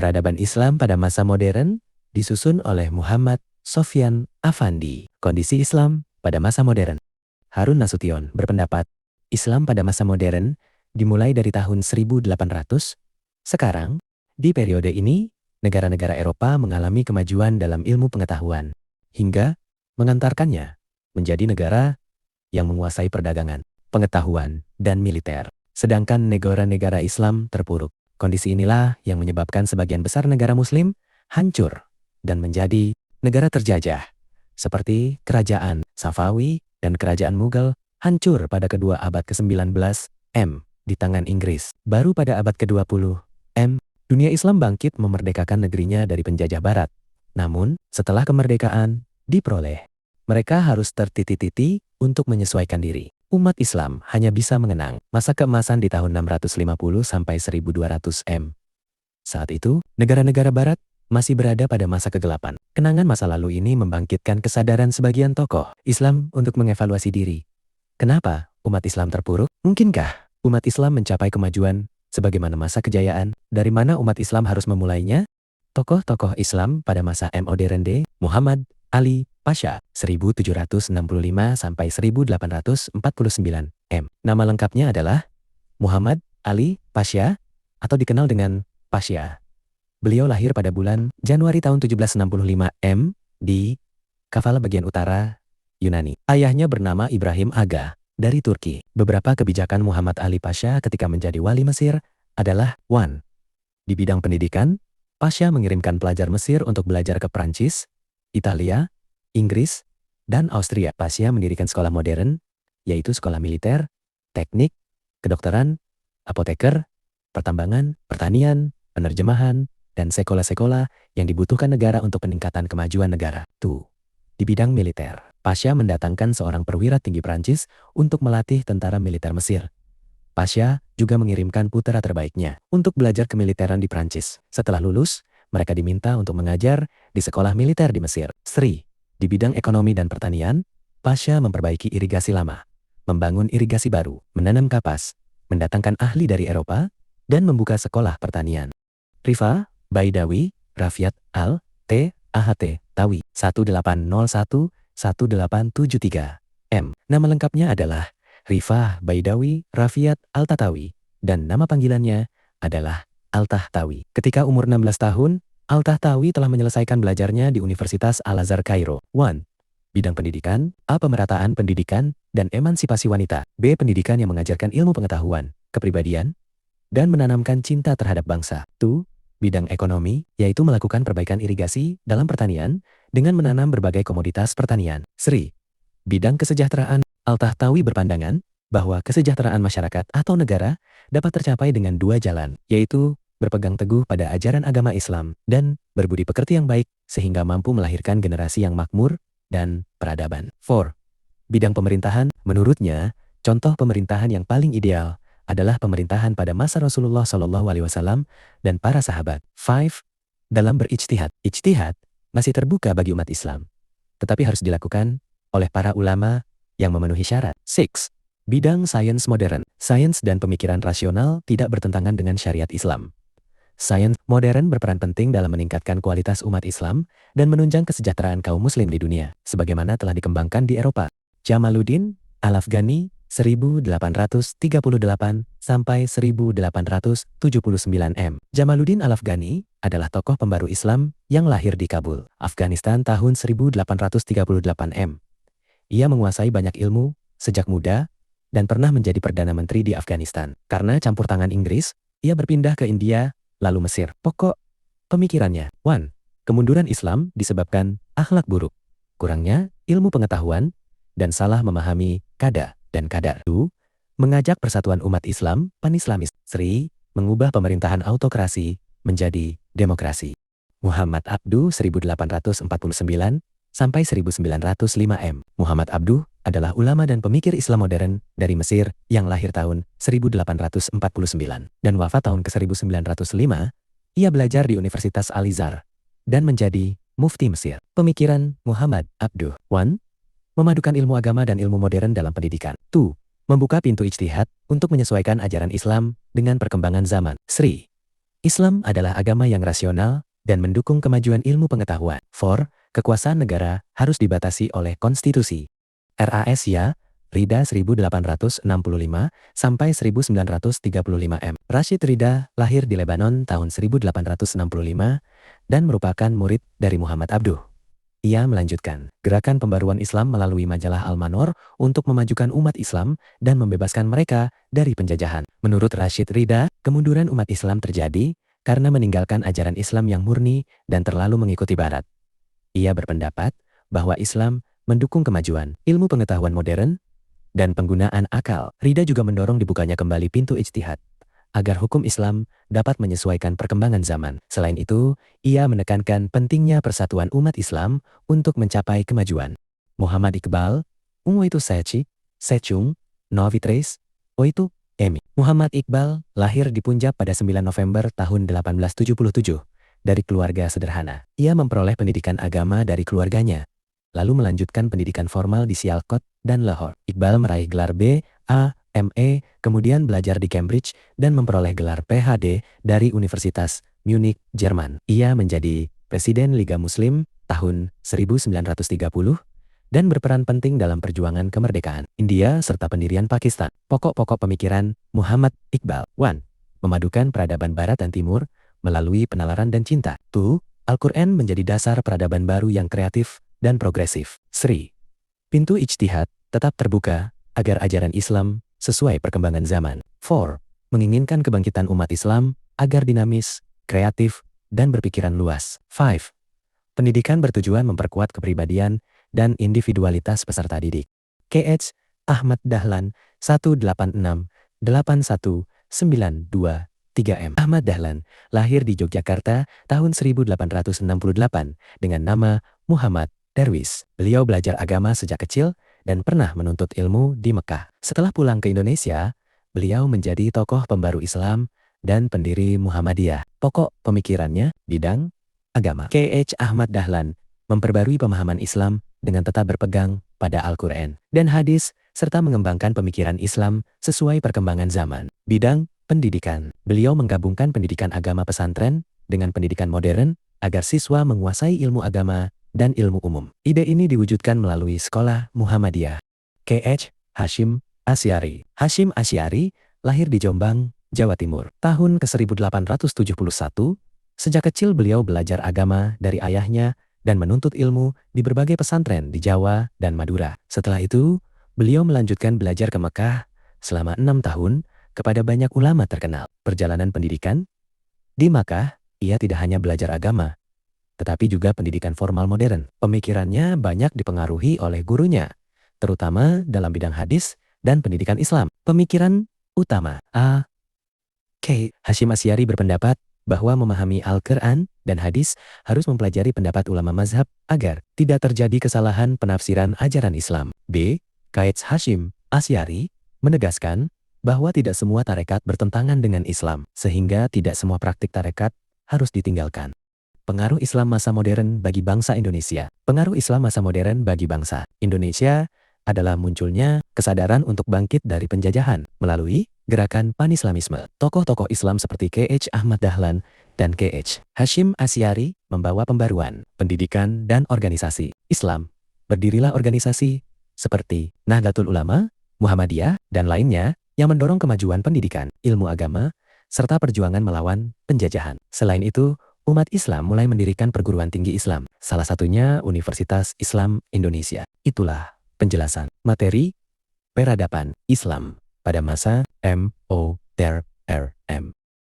Peradaban Islam pada masa modern disusun oleh Muhammad Sofyan Afandi. Kondisi Islam pada masa modern. Harun Nasution berpendapat, Islam pada masa modern dimulai dari tahun 1800. Sekarang, di periode ini, negara-negara Eropa mengalami kemajuan dalam ilmu pengetahuan, hingga mengantarkannya menjadi negara yang menguasai perdagangan, pengetahuan, dan militer. Sedangkan negara-negara Islam terpuruk. Kondisi inilah yang menyebabkan sebagian besar negara Muslim hancur dan menjadi negara terjajah, seperti kerajaan Safawi dan kerajaan Mughal hancur pada kedua abad ke-19 M di tangan Inggris. Baru pada abad ke-20 M, dunia Islam bangkit memerdekakan negerinya dari penjajah Barat. Namun, setelah kemerdekaan diperoleh, mereka harus tertiti-titi untuk menyesuaikan diri. Umat Islam hanya bisa mengenang masa keemasan di tahun 650 sampai 1200 M. Saat itu, negara-negara Barat masih berada pada masa kegelapan. Kenangan masa lalu ini membangkitkan kesadaran sebagian tokoh Islam untuk mengevaluasi diri. Kenapa umat Islam terpuruk? Mungkinkah umat Islam mencapai kemajuan sebagaimana masa kejayaan? Dari mana umat Islam harus memulainya? Tokoh-tokoh Islam pada masa modern D. Muhammad Ali Pasha 1765 sampai 1849 M. Nama lengkapnya adalah Muhammad Ali Pasha atau dikenal dengan Pasha. Beliau lahir pada bulan Januari tahun 1765 M di Kavala bagian utara Yunani. Ayahnya bernama Ibrahim Aga dari Turki. Beberapa kebijakan Muhammad Ali Pasha ketika menjadi wali Mesir adalah 1. Di bidang pendidikan, Pasha mengirimkan pelajar Mesir untuk belajar ke Prancis, Italia, Inggris, dan Austria. Pasha mendirikan sekolah modern, yaitu sekolah militer, teknik, kedokteran, apoteker, pertambangan, pertanian, penerjemahan, dan sekolah-sekolah yang dibutuhkan negara untuk peningkatan kemajuan negara. 2. Di bidang militer, Pasha mendatangkan seorang perwira tinggi Prancis untuk melatih tentara militer Mesir. Pasha juga mengirimkan putra terbaiknya untuk belajar kemiliteran di Prancis. Setelah lulus, mereka diminta untuk mengajar di sekolah militer di Mesir. 3. Di bidang ekonomi dan pertanian, Pasha memperbaiki irigasi lama, membangun irigasi baru, menanam kapas, mendatangkan ahli dari Eropa, dan membuka sekolah pertanian. Rifa Baidawi Rafiat Al-T AHT Tawi 1801-1873 M. Nama lengkapnya adalah Rifah Baidawi Rafiat Al-Tatawi dan nama panggilannya adalah Al-Tahtawi. Ketika umur 16 tahun, Al-Tahtawi telah menyelesaikan belajarnya di Universitas Al-Azhar Kairo. 1. Bidang pendidikan, A. Pemerataan pendidikan dan emansipasi wanita. B. Pendidikan yang mengajarkan ilmu pengetahuan, kepribadian, dan menanamkan cinta terhadap bangsa. 2. Bidang ekonomi, yaitu melakukan perbaikan irigasi dalam pertanian dengan menanam berbagai komoditas pertanian. 3. Bidang kesejahteraan, Al-Tahtawi berpandangan bahwa kesejahteraan masyarakat atau negara dapat tercapai dengan 2 jalan, yaitu berpegang teguh pada ajaran agama Islam dan berbudi pekerti yang baik sehingga mampu melahirkan generasi yang makmur dan peradaban. 4. Bidang pemerintahan, menurutnya, contoh pemerintahan yang paling ideal adalah pemerintahan pada masa Rasulullah SAW dan para sahabat. 5. Dalam berijtihad. Ijtihad masih terbuka bagi umat Islam, tetapi harus dilakukan oleh para ulama yang memenuhi syarat. 6. Bidang sains modern. Sains dan pemikiran rasional tidak bertentangan dengan syariat Islam. Sains modern berperan penting dalam meningkatkan kualitas umat Islam dan menunjang kesejahteraan kaum muslim di dunia, sebagaimana telah dikembangkan di Eropa. Jamaluddin Al-Afghani 1838 sampai 1879 M. Jamaluddin Al-Afghani adalah tokoh pembaru Islam yang lahir di Kabul, Afghanistan tahun 1838 M. Ia menguasai banyak ilmu sejak muda dan pernah menjadi Perdana Menteri di Afghanistan. Karena campur tangan Inggris, ia berpindah ke India, lalu Mesir. Pokok pemikirannya, 1. Kemunduran Islam disebabkan akhlak buruk, kurangnya ilmu pengetahuan, dan salah memahami qada dan qadar. 2. Mengajak persatuan umat Islam, pan-Islamis. 3. Mengubah pemerintahan autokrasi menjadi demokrasi. Muhammad Abduh 1849 sampai 1905 M. Muhammad Abduh adalah ulama dan pemikir Islam modern dari Mesir yang lahir tahun 1849 dan wafat tahun ke-1905. Ia belajar di Universitas Al-Azhar dan menjadi mufti Mesir. Pemikiran Muhammad Abduh. 1. Memadukan ilmu agama dan ilmu modern dalam pendidikan. 2. Membuka pintu ijtihad untuk menyesuaikan ajaran Islam dengan perkembangan zaman. 3. Islam adalah agama yang rasional dan mendukung kemajuan ilmu pengetahuan. 4. Kekuasaan negara harus dibatasi oleh konstitusi. RAS-Ya, Rida 1865 sampai 1935 M. Rashid Rida lahir di Lebanon tahun 1865 dan merupakan murid dari Muhammad Abduh. Ia melanjutkan gerakan pembaruan Islam melalui majalah Al-Manor untuk memajukan umat Islam dan membebaskan mereka dari penjajahan. Menurut Rashid Rida, kemunduran umat Islam terjadi karena meninggalkan ajaran Islam yang murni dan terlalu mengikuti Barat. Ia berpendapat bahwa Islam mendukung kemajuan ilmu pengetahuan modern dan penggunaan akal. Rida juga mendorong dibukanya kembali pintu ijtihad agar hukum Islam dapat menyesuaikan perkembangan zaman. Selain itu, ia menekankan pentingnya persatuan umat Islam untuk mencapai kemajuan. Muhammad Iqbal, Ungoitu Sechi, Sechung, Novitres, Oitu, Emi. Muhammad Iqbal lahir di Punjab pada 9 November tahun 1877 dari keluarga sederhana. Ia memperoleh pendidikan agama dari keluarganya, lalu melanjutkan pendidikan formal di Sialkot dan Lahore. Iqbal meraih gelar B.A. MA, kemudian belajar di Cambridge dan memperoleh gelar PhD dari Universitas Munich, Jerman. Ia menjadi Presiden Liga Muslim tahun 1930 dan berperan penting dalam perjuangan kemerdekaan India serta pendirian Pakistan. Pokok-pokok pemikiran Muhammad Iqbal. 1. Memadukan peradaban Barat dan Timur melalui penalaran dan cinta. 2. Al-Quran menjadi dasar peradaban baru yang kreatif dan progresif. 3. Pintu ijtihad tetap terbuka agar ajaran Islam sesuai perkembangan zaman. 4. Menginginkan kebangkitan umat Islam agar dinamis, kreatif, dan berpikiran luas. 5. Pendidikan bertujuan memperkuat kepribadian dan individualitas peserta didik. K.H. Ahmad Dahlan 186-81923 M. Ahmad Dahlan lahir di Yogyakarta tahun 1868 dengan nama Muhammad Darwis. Beliau belajar agama sejak kecil dan pernah menuntut ilmu di Mekah. Setelah pulang ke Indonesia, beliau menjadi tokoh pembaru Islam dan pendiri Muhammadiyah. Pokok pemikirannya bidang agama. K.H. Ahmad Dahlan memperbarui pemahaman Islam dengan tetap berpegang pada Al-Quran dan hadis serta mengembangkan pemikiran Islam sesuai perkembangan zaman. Bidang pendidikan. Beliau menggabungkan pendidikan agama pesantren dengan pendidikan modern agar siswa menguasai ilmu agama dan ilmu umum. Ide ini diwujudkan melalui Sekolah Muhammadiyah. K.H. Hashim Asy'ari. Hashim Asy'ari lahir di Jombang, Jawa Timur. Tahun ke-1871, sejak kecil beliau belajar agama dari ayahnya dan menuntut ilmu di berbagai pesantren di Jawa dan Madura. Setelah itu, beliau melanjutkan belajar ke Mekah selama 6 tahun kepada banyak ulama terkenal. Perjalanan pendidikan di Makkah, ia tidak hanya belajar agama, tetapi juga pendidikan formal modern. Pemikirannya banyak dipengaruhi oleh gurunya, terutama dalam bidang hadis dan pendidikan Islam. Pemikiran utama A. K. Hashim Asy'ari berpendapat bahwa memahami Al-Quran dan hadis harus mempelajari pendapat ulama mazhab agar tidak terjadi kesalahan penafsiran ajaran Islam. B. K.H. Hashim Asy'ari menegaskan bahwa tidak semua tarekat bertentangan dengan Islam, sehingga tidak semua praktik tarekat harus ditinggalkan. Pengaruh Islam masa modern bagi bangsa Indonesia. Pengaruh Islam masa modern bagi bangsa Indonesia adalah munculnya kesadaran untuk bangkit dari penjajahan melalui gerakan Pan-Islamisme. Tokoh-tokoh Islam seperti K.H. Ahmad Dahlan dan K.H. Hashim Asy'ari membawa pembaruan pendidikan dan organisasi Islam. Berdirilah organisasi seperti Nahdlatul Ulama, Muhammadiyah, dan lainnya yang mendorong kemajuan pendidikan, ilmu agama, serta perjuangan melawan penjajahan. Selain itu, umat Islam mulai mendirikan perguruan tinggi Islam, salah satunya Universitas Islam Indonesia. Itulah penjelasan materi peradaban Islam pada masa MODRN.